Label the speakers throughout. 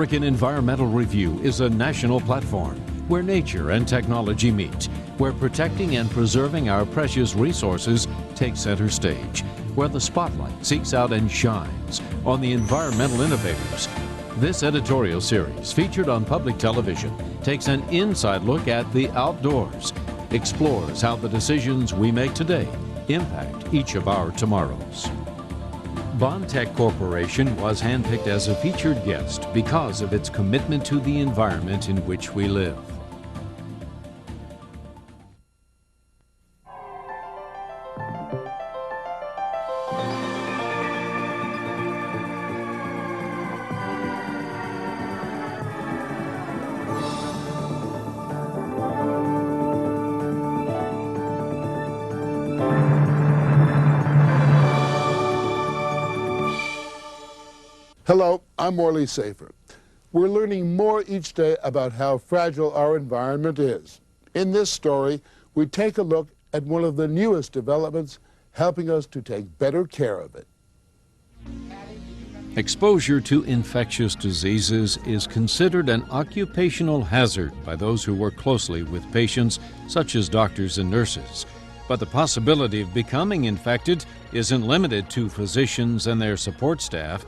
Speaker 1: American Environmental Review is a national platform where nature and technology meet, where protecting and preserving our precious resources takes center stage, where the spotlight seeks out and shines on the environmental innovators. This editorial series, featured on public television, takes an inside look at the outdoors, explores how the decisions we make today impact each of our tomorrows. Bondtech Corporation was handpicked as a featured guest because of its commitment to the environment in which we live.
Speaker 2: Hello, I'm Morley Safer. We're learning more each day about how fragile our environment is. In this story, we take a look at one of the newest developments helping us to take better care of it.
Speaker 1: Exposure to infectious diseases is considered an occupational hazard by those who work closely with patients, such as doctors and nurses. But the possibility of becoming infected isn't limited to physicians and their support staff.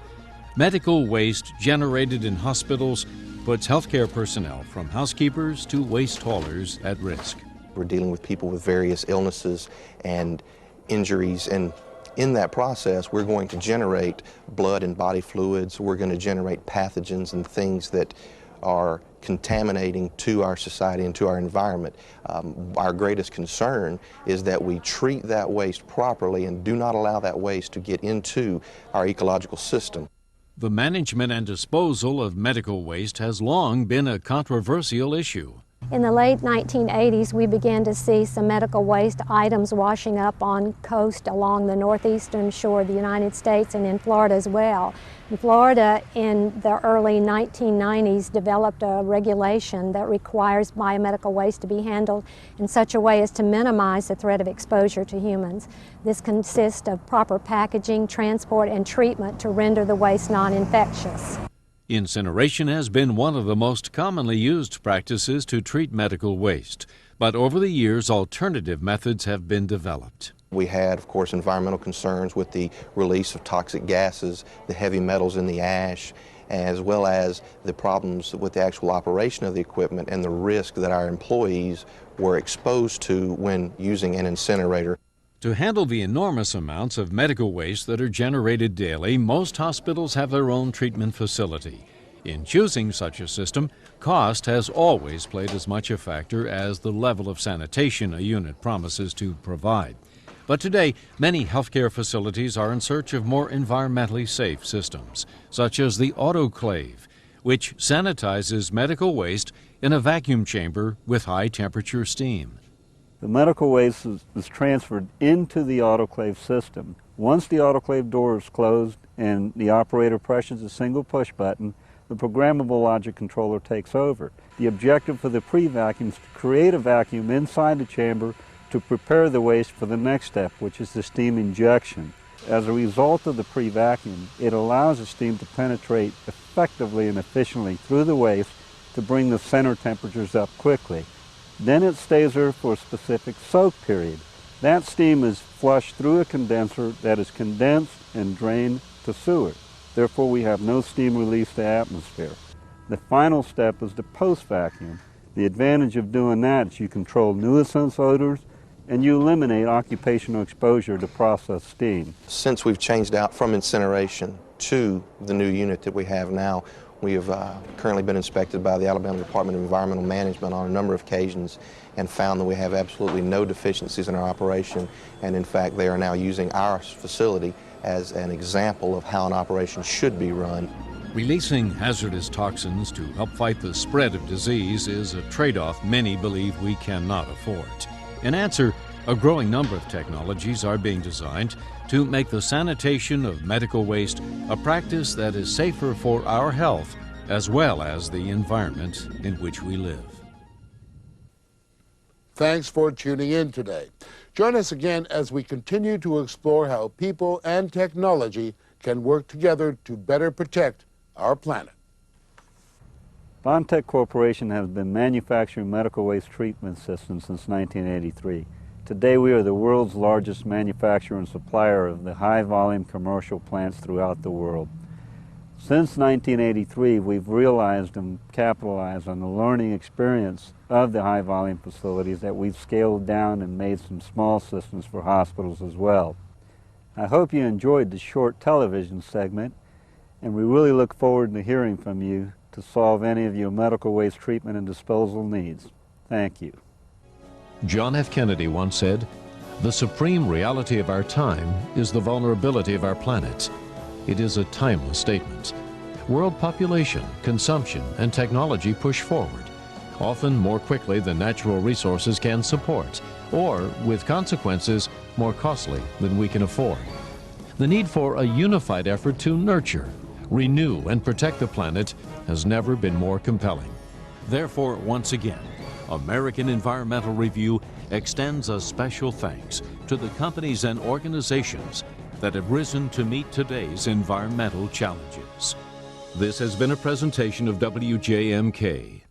Speaker 1: Medical waste generated in hospitals puts healthcare personnel, from housekeepers to waste haulers, at risk.
Speaker 3: We're dealing with people with various illnesses and injuries, and in that process we're going to generate blood and body fluids. We're going to generate pathogens and things that are contaminating to our society and to our environment. Our greatest concern is that we treat that waste properly and do not allow that waste to get into our ecological system.
Speaker 1: The management and disposal of medical waste has long been a controversial issue.
Speaker 4: In the late 1980s, we began to see some medical waste items washing up on coast along the northeastern shore of the United States and in Florida as well. In Florida, in the early 1990s, developed a regulation that requires biomedical waste to be handled in such a way as to minimize the threat of exposure to humans. This consists of proper packaging, transport, and treatment to render the waste non-infectious.
Speaker 1: Incineration has been one of the most commonly used practices to treat medical waste, but over the years alternative methods have been developed.
Speaker 3: We had, of course, environmental concerns with the release of toxic gases, the heavy metals in the ash, as well as the problems with the actual operation of the equipment and the risk that our employees were exposed to when using an incinerator.
Speaker 1: To handle the enormous amounts of medical waste that are generated daily, most hospitals have their own treatment facility. In choosing such a system, cost has always played as much a factor as the level of sanitation a unit promises to provide. But today, many healthcare facilities are in search of more environmentally safe systems, such as the autoclave, which sanitizes medical waste in a vacuum chamber with high-temperature steam.
Speaker 5: The medical waste is transferred into the autoclave system. Once the autoclave door is closed and the operator presses a single push button, the programmable logic controller takes over. The objective for the pre-vacuum is to create a vacuum inside the chamber to prepare the waste for the next step, which is the steam injection. As a result of the pre-vacuum, it allows the steam to penetrate effectively and efficiently through the waste to bring the center temperatures up quickly. Then it stays there for a specific soak period. That steam is flushed through a condenser that is condensed and drained to sewer. Therefore, we have no steam released to atmosphere. The final step is the post-vacuum. The advantage of doing that is you control nuisance odors and you eliminate occupational exposure to processed steam.
Speaker 3: Since we've changed out from incineration to the new unit that we have now, we have currently been inspected by the Alabama Department of Environmental Management on a number of occasions and found that we have absolutely no deficiencies in our operation, and in fact they are now using our facility as an example of how an operation should be run.
Speaker 1: Releasing hazardous toxins to help fight the spread of disease is a trade-off many believe we cannot afford. In answer, a growing number of technologies are being designed to make the sanitation of medical waste a practice that is safer for our health as well as the environment in which we live.
Speaker 2: Thanks for tuning in today. Join us again as we continue to explore how people and technology can work together to better protect our planet.
Speaker 5: Bondtech Corporation has been manufacturing medical waste treatment systems since 1983. Today we are the world's largest manufacturer and supplier of the high-volume commercial plants throughout the world. Since 1983, we've realized and capitalized on the learning experience of the high-volume facilities that we've scaled down and made some small systems for hospitals as well. I hope you enjoyed the short television segment, and we really look forward to hearing from you to solve any of your medical waste treatment and disposal needs. Thank you.
Speaker 1: John F. Kennedy once said, "The supreme reality of our time is the vulnerability of our planet." It is a timeless statement. World population, consumption, and technology push forward, often more quickly than natural resources can support, or, with consequences, more costly than we can afford. The need for a unified effort to nurture, renew, and protect the planet has never been more compelling. Therefore, once again, American Environmental Review extends a special thanks to the companies and organizations that have risen to meet today's environmental challenges. This has been a presentation of WJMK.